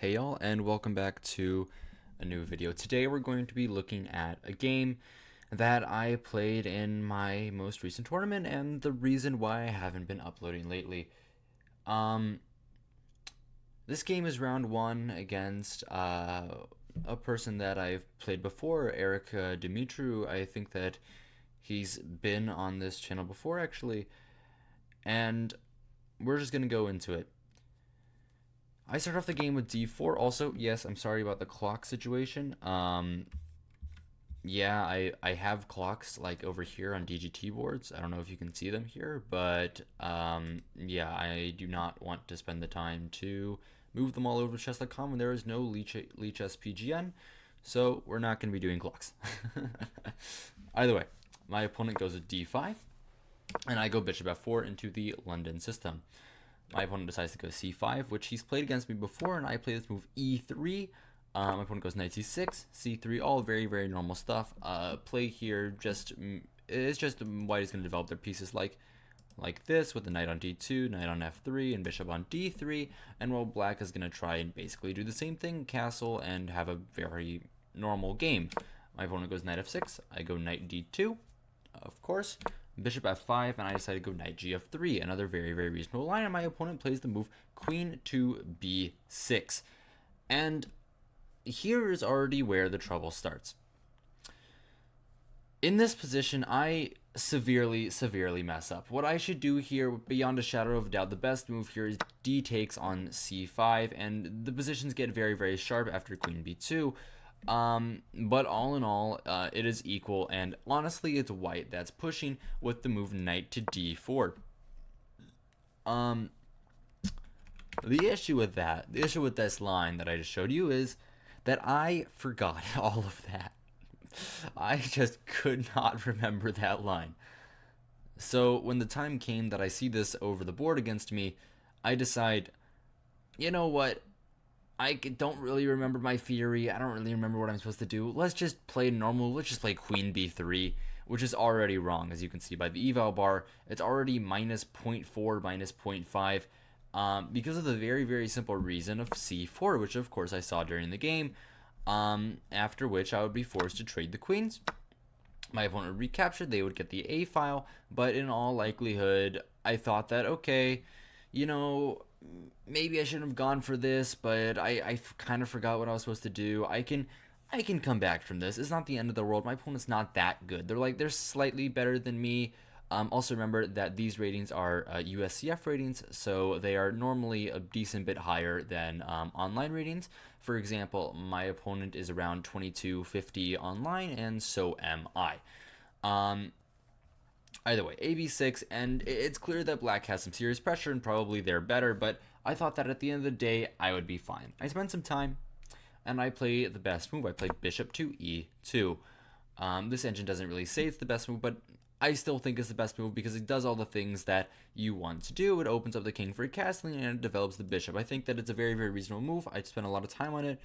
Hey y'all, and welcome back to a new video. Today we're going to be looking at a game that I played in my most recent tournament and the reason why I haven't been uploading lately. Um, this game is round one against a person that I've played before, Eric Dimitru. I think that he's been on this channel before actually, and we're just gonna go into it. I start off the game with d4. Also, yes, I'm sorry about the clock situation. Yeah, I have clocks like over here on DGT boards. I don't know if you can see them here, but yeah, I do not want to spend the time to move them all over chess.com when there is no Leech SPGN, so we're not going to be doing clocks. Either way, my opponent goes with d5, and I go bishop f4 into the London system. My opponent decides to go c5, which he's played against me before, and I play this move e3. My opponent goes knight c6, c3, all very, very normal stuff. Play here it's just white is going to develop their pieces like this, with the knight on d2, knight on f3, and bishop on d3, and while black is going to try and basically do the same thing, castle, and have a very normal game. My opponent goes knight f6, I go knight d2, of course, bishop f5, and I decide to go knight gf3, another very, very reasonable line, and my opponent plays the move queen to b6. And here is already where the trouble starts. In this position, I severely mess up. What I should do here, beyond a shadow of a doubt, the best move here is d takes on c5, and the positions get very, very sharp after queen b2. But all in all, it is equal, and honestly, it's white that's pushing with the move knight to d4. The issue with this line that I just showed you is that I forgot all of that. I just could not remember that line. So when the time came that I see this over the board against me, I decide, you know what? I don't really remember my theory. I don't really remember what I'm supposed to do. Let's just play normal. Let's just play queen b3, which is already wrong, as you can see by the eval bar. It's already minus 0.4, minus 0.5, because of the very, very simple reason of c4, which of course I saw during the game, after which I would be forced to trade the queens. My opponent would recapture, they would get the A file, but in all likelihood, I thought that, okay, you know, maybe I shouldn't have gone for this, but I kind of forgot what I was supposed to do. I can come back from this. It's not the end of the world. My opponent's not that good. They're slightly better than me. Also remember that these ratings are USCF ratings, so they are normally a decent bit higher than online ratings. For example, my opponent is around 2250 online, and so am I. Either way, AB6, and it's clear that black has some serious pressure, and probably they're better, but I thought that at the end of the day, I would be fine. I spent some time, and I play the best move. I play bishop to e2. This engine doesn't really say it's the best move, but I still think it's the best move because it does all the things that you want to do. It opens up the king for castling, and it develops the bishop. I think that it's a very, very reasonable move. I spent a lot of time on it.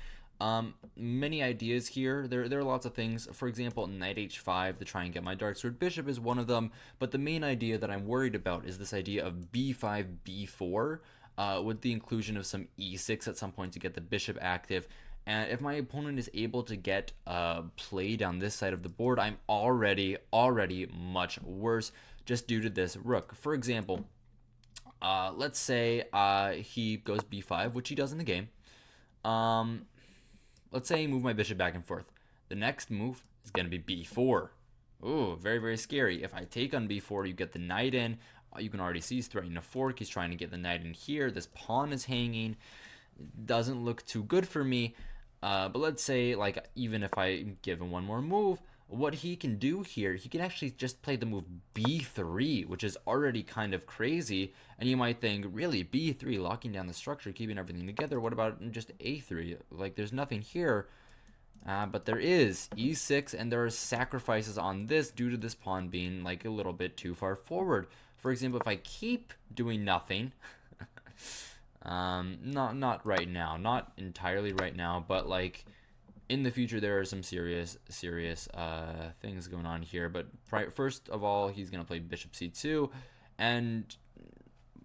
Many ideas here. There are lots of things. For example, knight h5 to try and get my dark sword bishop is one of them. But the main idea that I'm worried about is this idea of b5, b4, with the inclusion of some e6 at some point to get the bishop active. And if my opponent is able to get play down this side of the board, I'm already much worse just due to this rook. For example, let's say he goes b5, which he does in the game. Let's say I move my bishop back and forth. The next move is going to be b4. Ooh, very, very scary. If I take on b4, you get the knight in. You can already see he's threatening a fork. He's trying to get the knight in here. This pawn is hanging. Doesn't look too good for me. But let's say, like, even if I give him one more move, what he can do here, he can actually just play the move b3, which is already kind of crazy. And you might think, really, b3, locking down the structure, keeping everything together, what about just a3? Like, there's nothing here. But there is e6, and there are sacrifices on this due to this pawn being, like, a little bit too far forward. For example, if I keep doing nothing... not right now, not entirely right now, but like in the future there are some serious things going on here. But first of all, he's gonna play bishop c2, and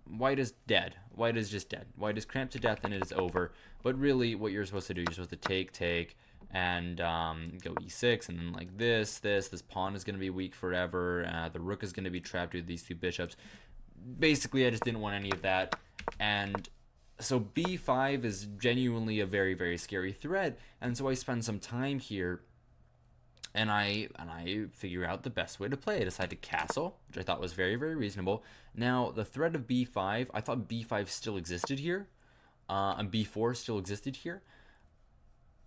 white is dead. White is just dead. White is cramped to death and it is over. But really, what you're supposed to do, you're supposed to take, and go e6, and then like this pawn is going to be weak forever. The rook is going to be trapped with these two bishops. Basically, I just didn't want any of that. And so b5 is genuinely a very, very scary threat. And so I spend some time here, and I figure out the best way to play. I decide to castle, which I thought was very, very reasonable. Now, the threat of b5, I thought b5 still existed here, and b4 still existed here.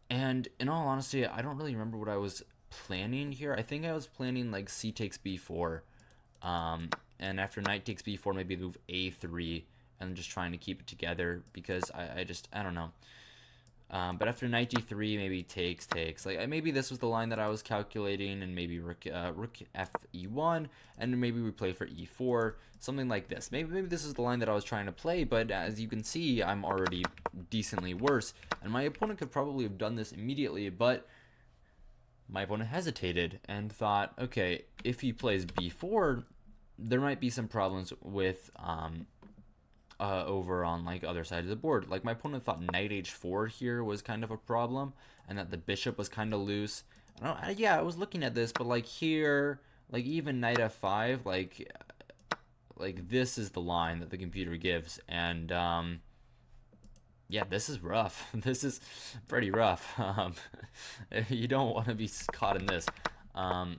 And in all honesty, I don't really remember what I was planning here. I think I was planning like c takes b4, and after knight takes b4, maybe move a3, and just trying to keep it together because I don't know. But after knight d3, maybe takes. Like maybe this was the line that I was calculating, and maybe rook f e1, and maybe we play for e4, something like this. Maybe this is the line that I was trying to play, but as you can see, I'm already decently worse, and my opponent could probably have done this immediately, but my opponent hesitated and thought, okay, if he plays b4, there might be some problems with over on like other side of the board. Like my opponent thought knight h4 here was kind of a problem, and that the bishop was kind of loose. Yeah, I was looking at this, but like here, like even knight f5, like this is the line that the computer gives, and yeah, this is rough. This is pretty rough. You don't want to be caught in this. But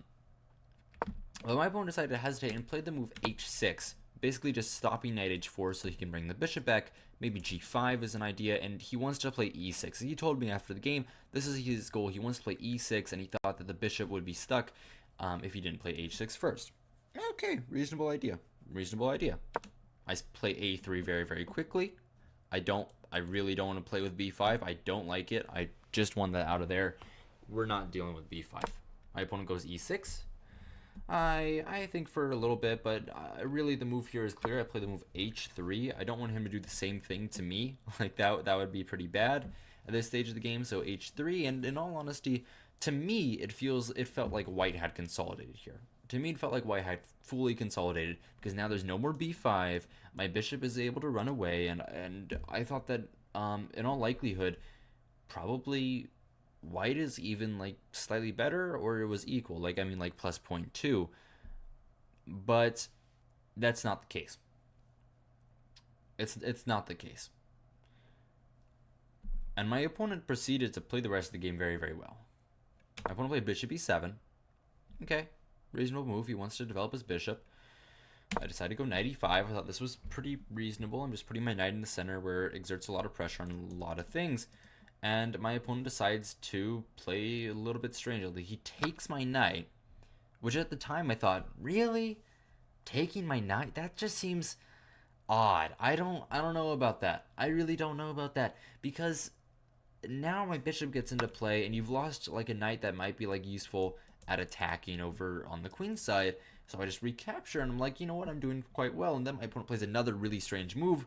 my opponent decided to hesitate and played the move h6, basically just stopping knight h4 so he can bring the bishop back. Maybe g5 is an idea, and he wants to play e6. He told me after the game this is his goal. He wants to play e6, and he thought that the bishop would be stuck if he didn't play h6 first. Okay, reasonable idea. Reasonable idea. I play a3 very, very quickly. I really don't want to play with b5. I don't like it. I just want that out of there. We're not dealing with b5. My opponent goes e6. I think for a little bit, but really the move here is clear. I play the move h3. I don't want him to do the same thing to me. Like that would be pretty bad at this stage of the game. So h3, and in all honesty, to me it felt like white had consolidated here. To me it felt like white had fully consolidated because now there's no more b5. My bishop is able to run away, and I thought that in all likelihood probably white is even like slightly better, or it was equal, like I mean like plus 0.2, but that's not the case. It's not the case. And my opponent proceeded to play the rest of the game very, very well. My opponent played bishop e7. Okay, reasonable move. He wants to develop his bishop. I decided to go knight e5. I thought this was pretty reasonable. I'm just putting my knight in the center where it exerts a lot of pressure on a lot of things. And my opponent decides to play a little bit strangely. He takes my knight, which at the time I thought, really? Taking my knight? That just seems odd. I don't know about that. I really don't know about that. Because now my bishop gets into play, and you've lost like a knight that might be like useful at attacking over on the queen side. So I just recapture, and I'm like, you know what? I'm doing quite well. And then my opponent plays another really strange move,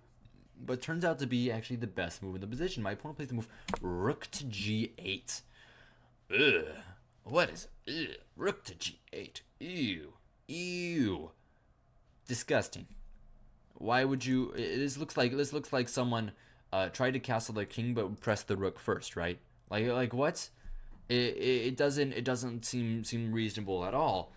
but turns out to be actually the best move in the position. My opponent plays the move rook to g8. Ugh. What is it? Ugh. Rook to g8. Ew. Ew. Disgusting. Why would you? This looks like someone tried to castle their king but pressed the rook first, right? Like what? It doesn't seem reasonable at all.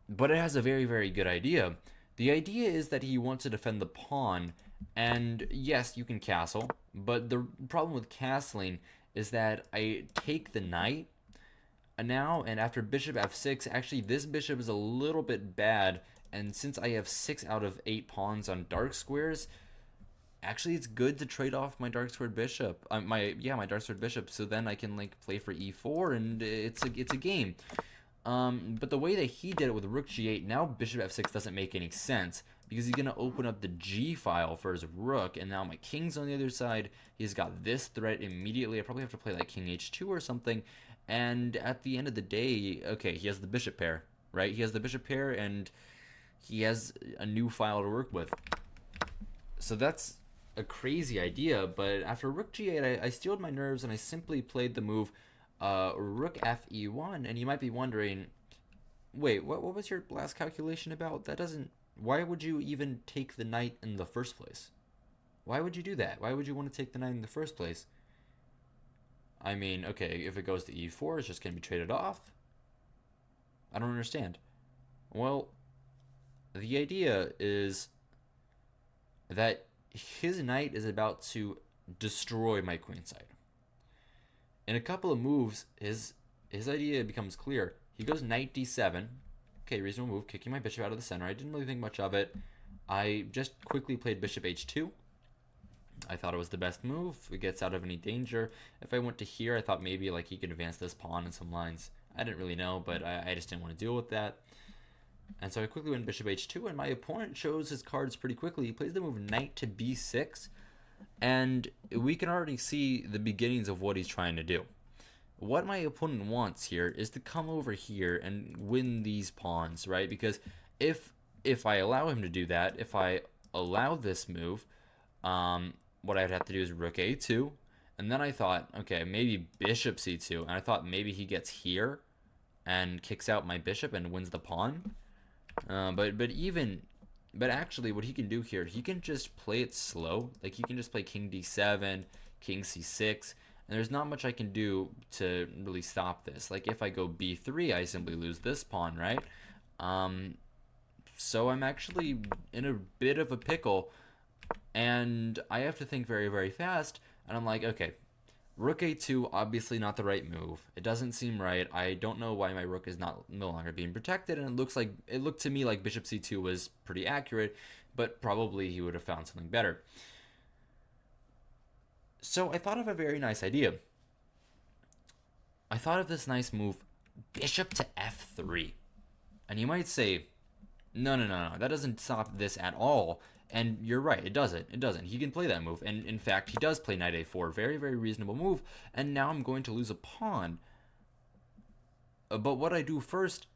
But it has a very, very good idea. The idea is that he wants to defend the pawn, and yes, you can castle, but the problem with castling is that I take the knight, and after bishop f6, actually this bishop is a little bit bad, and since I have 6 out of 8 pawns on dark squares, actually it's good to trade off my dark squared bishop, my dark squared bishop, so then I can like play for e4, and it's a game. But the way that he did it with rook g8, now bishop f6 doesn't make any sense, because he's going to open up the g file for his rook, and now my king's on the other side. He's got this threat immediately. I probably have to play like king h2 or something, and at the end of the day, okay, he has the bishop pair, right? He has the bishop pair, and he has a new file to work with. So that's a crazy idea, but after rook g8, I steeled my nerves, and I simply played the move rook fe1, and you might be wondering, wait, what was your last calculation about? That doesn't Why would you even take the knight in the first place? Why would you do that? Why would you want to take the knight in the first place? I mean, okay, if it goes to e4, it's just going to be traded off. I don't understand. Well, the idea is that his knight is about to destroy my queenside. In a couple of moves, his idea becomes clear. He goes knight d7. Okay, reasonable move, kicking my bishop out of the center. I didn't really think much of it. I just quickly played bishop h2. I thought it was the best move. It gets out of any danger. If I went to here, I thought maybe like he could advance this pawn in some lines. I didn't really know, but I just didn't want to deal with that. And so I quickly went bishop h2, and my opponent shows his cards pretty quickly. He plays the move knight to b6, and we can already see the beginnings of what he's trying to do. What my opponent wants here is to come over here and win these pawns, right? Because if I allow him to do that, if I allow this move, what I'd have to do is rook a2, and then I thought, okay, maybe bishop c2, and I thought maybe he gets here and kicks out my bishop and wins the pawn. But actually, what he can do here, he can just play it slow. Like he can just play king d7, king c6, and there's not much I can do to really stop this. Like if I go b3, I simply lose this pawn, right? So I'm actually in a bit of a pickle, and I have to think very, very fast. And I'm like, okay, rook a2, obviously not the right move. It doesn't seem right. I don't know why my rook is no longer being protected, and it looked to me like bishop c2 was pretty accurate, but probably he would have found something better. So I thought of a very nice idea. I thought of this nice move, bishop to f3. And you might say, no, that doesn't stop this at all. And you're right, it doesn't. He can play that move. And in fact, he does play knight a4. Very, very reasonable move. And now I'm going to lose a pawn. But what I do first,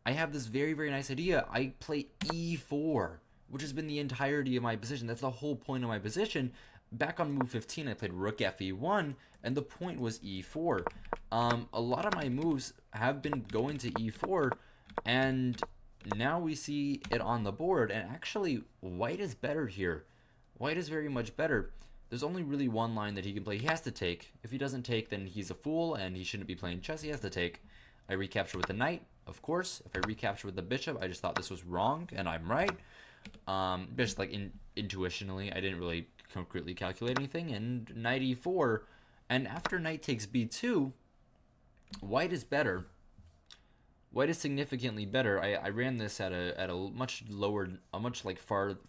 I have this very, very nice idea. I play e4, which has been the entirety of my position. That's the whole point of my position. Back on move 15, I played rook fe1, and the point was e4. A lot of my moves have been going to e4, and now we see it on the board, and actually white is better here. White is very much better. There's only really one line that he can play. He has to take. If he doesn't take, then he's a fool and he shouldn't be playing chess. He has to take. I recapture with the knight, of course. If I recapture with the bishop, I just thought this was wrong, and I'm right. Just like intuitionally, I didn't really concretely calculate anything, and knight e4, and after knight takes b2, white is better. White is significantly better. I ran this at a much lower,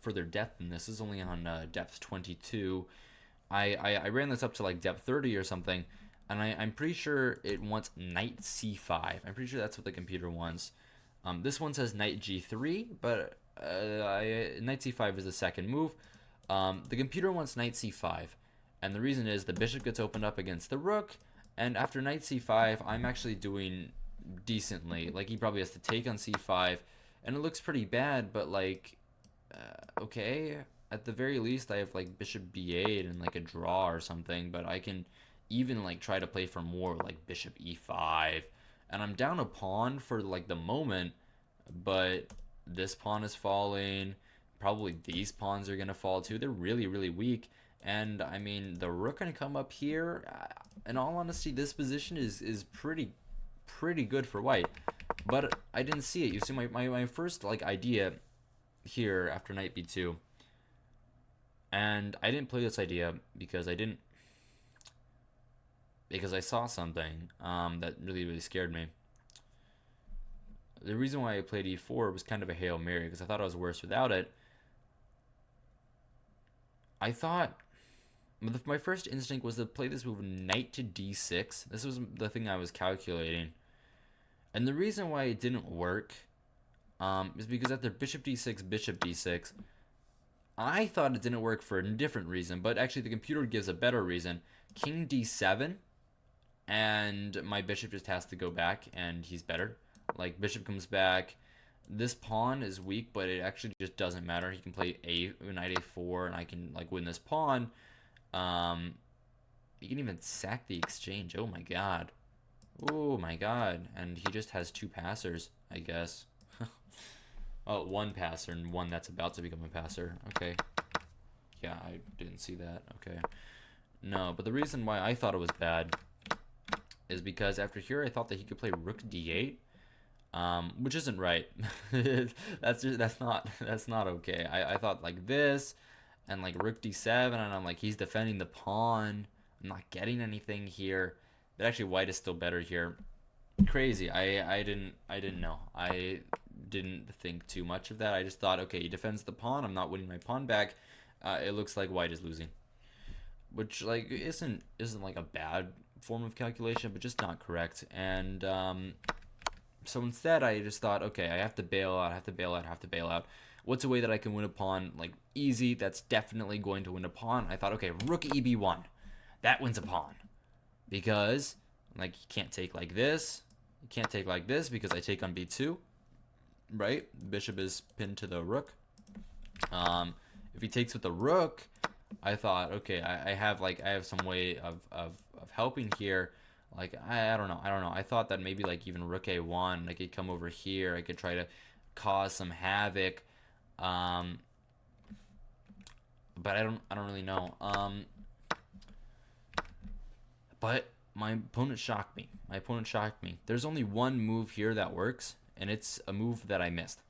further depth than this. This is only on depth 22. I ran this up to like depth 30 or something, and I'm pretty sure it wants knight c5. I'm pretty sure that's what the computer wants. This one says knight g3, but knight c5 is the second move. The computer wants knight c5, and the reason is the bishop gets opened up against the rook, and after knight c5, I'm actually doing decently. Like he probably has to take on c5, and it looks pretty bad, but like, okay, at the very least I have like bishop b8 and like a draw or something, but I can even like try to play for more, like bishop e5, and I'm down a pawn for like the moment, but this pawn is falling. Probably these pawns are gonna fall too. They're really, really weak. And I mean, the rook gonna come up here. In all honesty, this position is pretty good for white. But I didn't see it. You see, my first like idea here after knight b2, and I didn't play this idea because I saw something that really, really scared me. The reason why I played e4 was kind of a Hail Mary, because I thought I was worse without it. I thought my first instinct was to play this move knight to d6. This was the thing I was calculating. And the reason why it didn't work is because after bishop d6, I thought it didn't work for a different reason, but actually the computer gives a better reason. King d7, and my bishop just has to go back, and he's better. Like, bishop comes back. This pawn is weak, but it actually just doesn't matter. He can play knight a4, and I can like win this pawn. He can even sack the exchange. Oh my god. Oh my god. And he just has two passers, I guess. Oh, one passer and one that's about to become a passer. Okay. Yeah, I didn't see that. Okay. No, but the reason why I thought it was bad is because after here I thought that he could play rook d8, which isn't right. That's not okay. I thought like this and like rook d7, and I'm like he's defending the pawn. I'm not getting anything here. But actually white is still better here. Crazy. I didn't know. I didn't think too much of that. I just thought, okay, he defends the pawn. I'm not winning my pawn back. It looks like white is losing, which like isn't like a bad form of calculation, but just not correct. And so instead, I just thought, okay, I have to bail out. I have to bail out. I have to bail out. What's a way that I can win a pawn like easy? That's definitely going to win a pawn. I thought, okay, rook eb1, that wins a pawn because like you can't take like this. You can't take like this because I take on b2, right? Bishop is pinned to the rook. If he takes with the rook, I thought, okay, I have some way of helping here. Like I don't know. I thought that maybe like even rook a1, I could come over here. I could try to cause some havoc. But I don't really know. But my opponent shocked me. There's only one move here that works, and it's a move that I missed.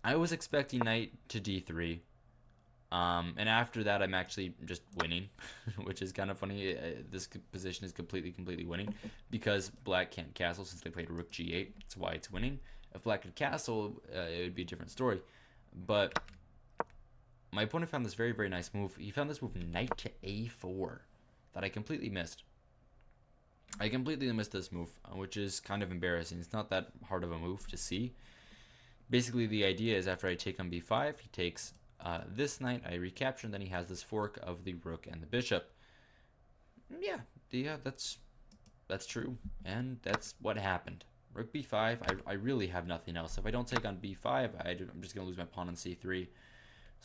I was expecting knight to d3. And after that, I'm actually just winning, which is kind of funny. This position is completely winning because black can't castle since they played rook g8. That's why it's winning. If black could castle, it would be a different story. But my opponent found this very nice move. He found this move knight to a4 that I completely missed. I completely missed this move, which is kind of embarrassing. It's not that hard of a move to see. Basically, the idea is after I take on b5, he takes this knight, I recapture, and then he has this fork of the rook and the bishop. Yeah, that's true, and that's what happened. Rook b5, I really have nothing else. If I don't take on b5, I'm just going to lose my pawn on c3.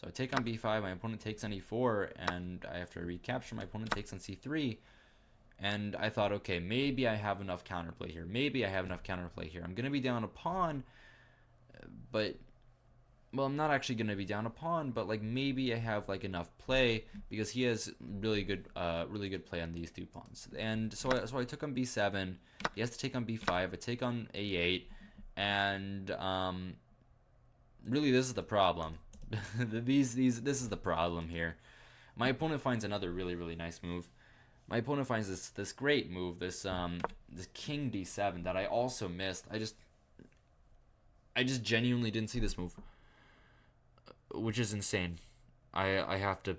So I take on b5, my opponent takes on e4, and after I recapture, my opponent takes on c3. And I thought, okay, maybe I have enough counterplay here. I'm going to be down a pawn, but well, I'm not actually going to be down a pawn, but like maybe I have like enough play because he has really good play on these two pawns. And so I took on b7. He has to take on b5. I take on a8, and really this is the problem. This is the problem here. My opponent finds another really nice move. My opponent finds this great move, this king d7 that I also missed. I just genuinely didn't see this move, which is insane. I have to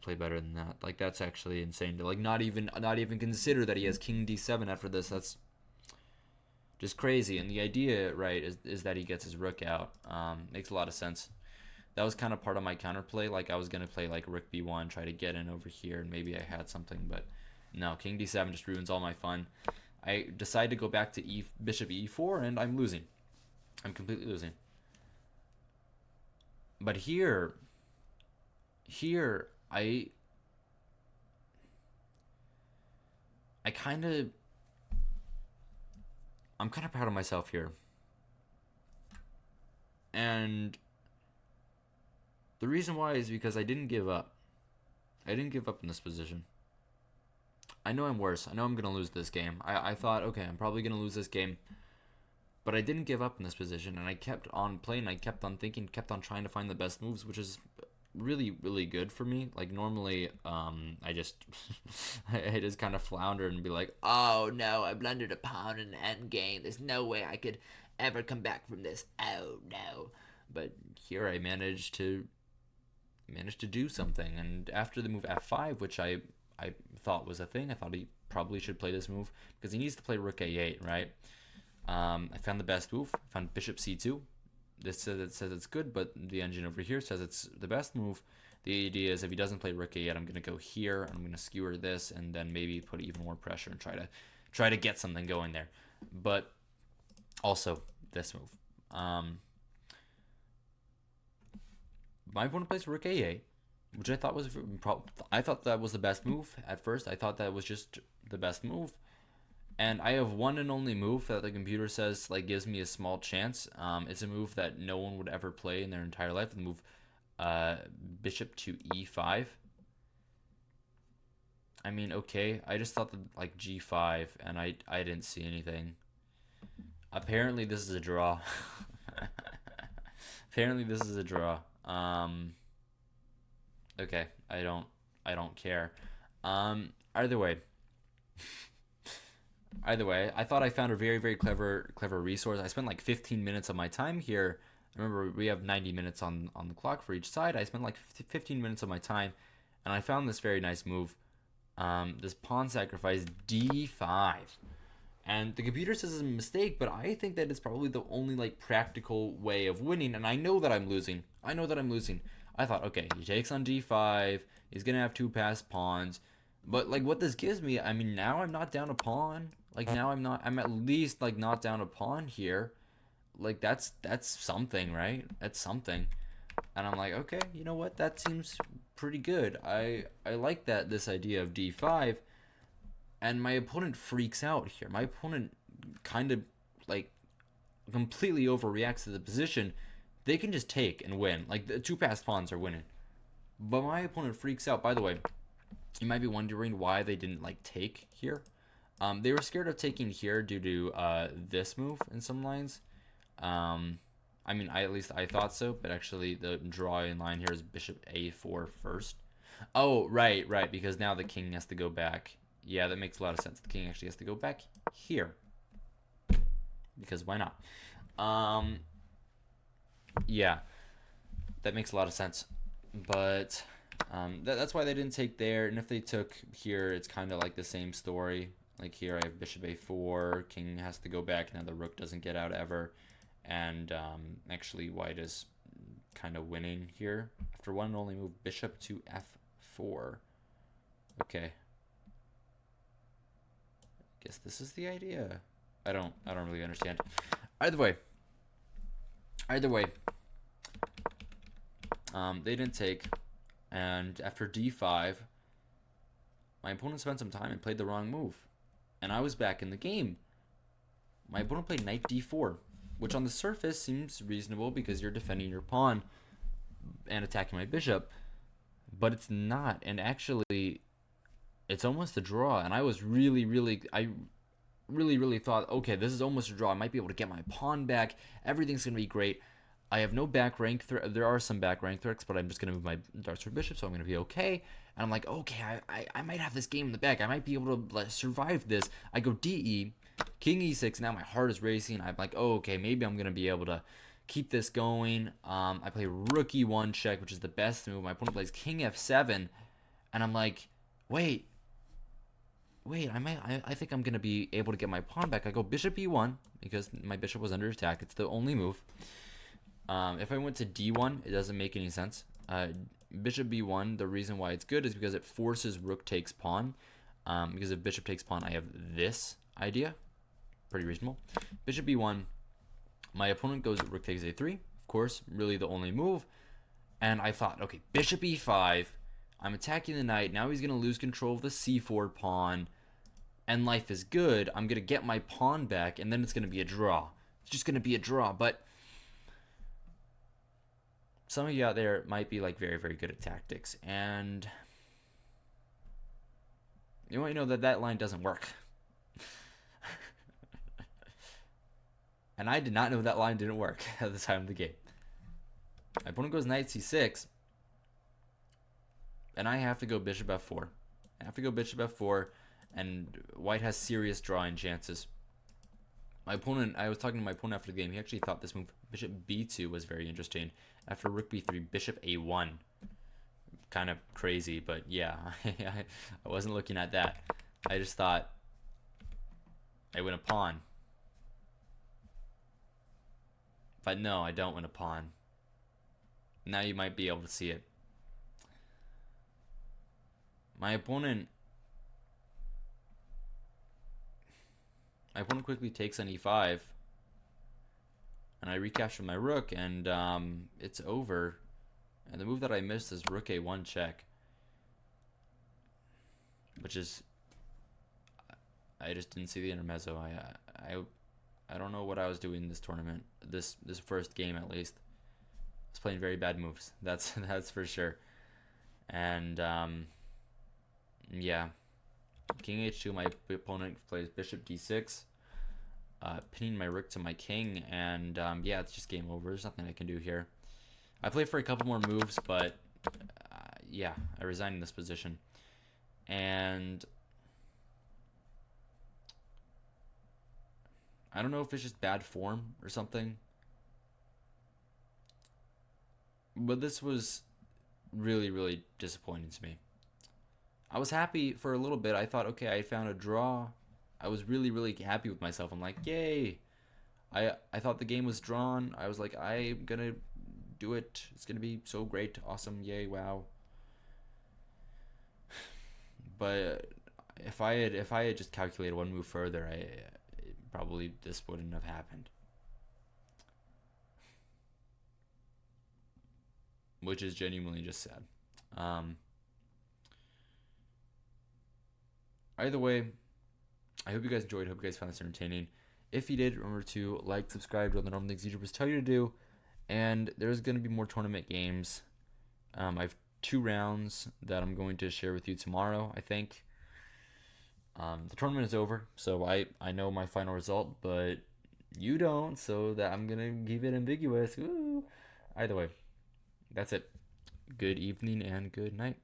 play better than that. Like that's actually insane to like not even consider that he has king d7 after this. That's just crazy. And the idea, right, is that he gets his rook out. Makes a lot of sense. That was kind of part of my counterplay. Like I was gonna play like rook b1, try to get in over here, and maybe I had something, but no, king d7 just ruins all my fun. I decide to go back to bishop e4, and I'm losing. I'm completely losing. But here, I I'm kind of proud of myself here. And the reason why is because I didn't give up. I didn't give up in this position. I know I'm worse. I know I'm going to lose this game. I thought, okay, I'm probably going to lose this game. But I didn't give up in this position, and I kept on playing. I kept on thinking, kept on trying to find the best moves, which is really good for me. Like normally, I just I just kind of flounder and be like, oh no, I blundered a pawn in the end game. There's no way I could ever come back from this. Oh no. But here I managed to do something. And after the move f5, which I thought was a thing, I thought he probably should play this move because he needs to play rook a8, right? I found the best move. I found bishop c2. This says it's good, but the engine over here says it's the best move. The idea is if he doesn't play rook a8, I'm going to go here. I'm going to skewer this and then maybe put even more pressure and try to get something going there. But also this move. My opponent plays rook a8, which I thought was that was the best move at first. I thought that was just the best move. And I have one and only move that the computer says like gives me a small chance. It's a move that no one would ever play in their entire life. The move, uh, bishop to e5. I mean, okay. I just thought that like g5, and I didn't see anything. Apparently, this is a draw. Apparently, this is a draw. Okay. I don't care. Either way. Either way, I thought I found a very, very clever resource. I spent like 15 minutes of my time here. Remember, we have 90 minutes on the clock for each side. I spent like 15 minutes of my time, and I found this very nice move. This pawn sacrifice d5. And the computer says it's a mistake, but I think that it's probably the only like practical way of winning. And I know that I'm losing. I thought, okay, he takes on d5. He's gonna have two passed pawns. But like what this gives me, I mean, now I'm not down a pawn. Like now I'm not. I'm at least like not down a pawn here. Like that's something, right? That's something. And I'm like, okay, you know what? That seems pretty good. I like that this idea of d5. And my opponent freaks out here. My opponent kind of like completely overreacts to the position. They can just take and win. Like the two passed pawns are winning. But my opponent freaks out. By the way, you might be wondering why they didn't like take here. They were scared of taking here due to this move in some lines. I mean, at least I thought so, but actually the draw in line here is bishop a4 first. Oh, right, because now the king has to go back. Yeah, that makes a lot of sense. The king actually has to go back here. Because why not? Yeah, that makes a lot of sense. But that's why they didn't take there. And if they took here, it's kind of like the same story. Like here, I have bishop a4. King has to go back. Now the rook doesn't get out ever. And actually, white is kind of winning here. After one and only move, bishop to f4. Okay. Guess this is the idea. I don't really understand. Either way, they didn't take, and after d5, my opponent spent some time and played the wrong move, and I was back in the game. My opponent played knight d4, which on the surface seems reasonable because you're defending your pawn and attacking my bishop, but it's not, and actually it's almost a draw. And I was really thought, okay, this is almost a draw. I might be able to get my pawn back. Everything's gonna be great. I have no back rank there are some back rank threats, but I'm just gonna move my darts for bishop, so I'm gonna be okay. And I'm like, okay, I might have this game in the bag. I might be able to like, survive this. I go de, king e6. Now my heart is racing. I'm like, oh, okay, maybe I'm gonna be able to keep this going. I play rook e1 check, which is the best move. My opponent plays king f7, and I'm like, wait, I think I'm gonna be able to get my pawn back. I go bishop e1 because my bishop was under attack. It's the only move. If I went to d1, it doesn't make any sense. Bishop b1, the reason why it's good is because it forces rook takes pawn. Because if bishop takes pawn, I have this idea. Pretty reasonable. Bishop b1, my opponent goes rook takes a3. Of course, really the only move. And I thought, okay, bishop e5. I'm attacking the knight. Now he's going to lose control of the c4 pawn. And life is good. I'm going to get my pawn back, and then it's going to be a draw. It's just going to be a draw. But some of you out there might be like very, very good at tactics. And you want to know that that line doesn't work. And I did not know that line didn't work at the time of the game. My opponent goes knight c6. And I have to go bishop f4. I have to go bishop f4. And white has serious drawing chances. My opponent, I was talking to my opponent after the game. He actually thought this move, bishop b2, was very interesting. After rook b3, bishop a1. Kind of crazy, but yeah, I wasn't looking at that. I just thought I win a pawn. But no, I don't win a pawn. Now you might be able to see it. My opponent quickly takes on e5, and I recapture my rook, and it's over. And the move that I missed is rook a1 check, which is I just didn't see the intermezzo. I don't know what I was doing this tournament. This first game at least. I was playing very bad moves. That's that's for sure. And yeah, King H2. My opponent plays Bishop D6, pinning my rook to my king, and yeah, it's just game over. There's nothing I can do here. I play for a couple more moves, but yeah, I resign in this position, and I don't know if it's just bad form or something, but this was really, really disappointing to me. I was happy for a little bit. I thought, okay, I found a draw. I was really, really happy with myself. I'm like, yay. I thought the game was drawn. I was like, I'm gonna do it. It's gonna be so great, awesome, yay, wow. But if I had just calculated one move further, I probably this wouldn't have happened. Which is genuinely just sad. Um, Either way, I hope you guys enjoyed. I hope you guys found this entertaining. If you did, remember to like, subscribe, do all the normal things YouTubers tell you to do. And there's going to be more tournament games. I have 2 rounds that I'm going to share with you tomorrow, I think. The tournament is over, so I know my final result, but you don't, so that I'm going to keep it ambiguous. Ooh. Either way, that's it. Good evening and good night.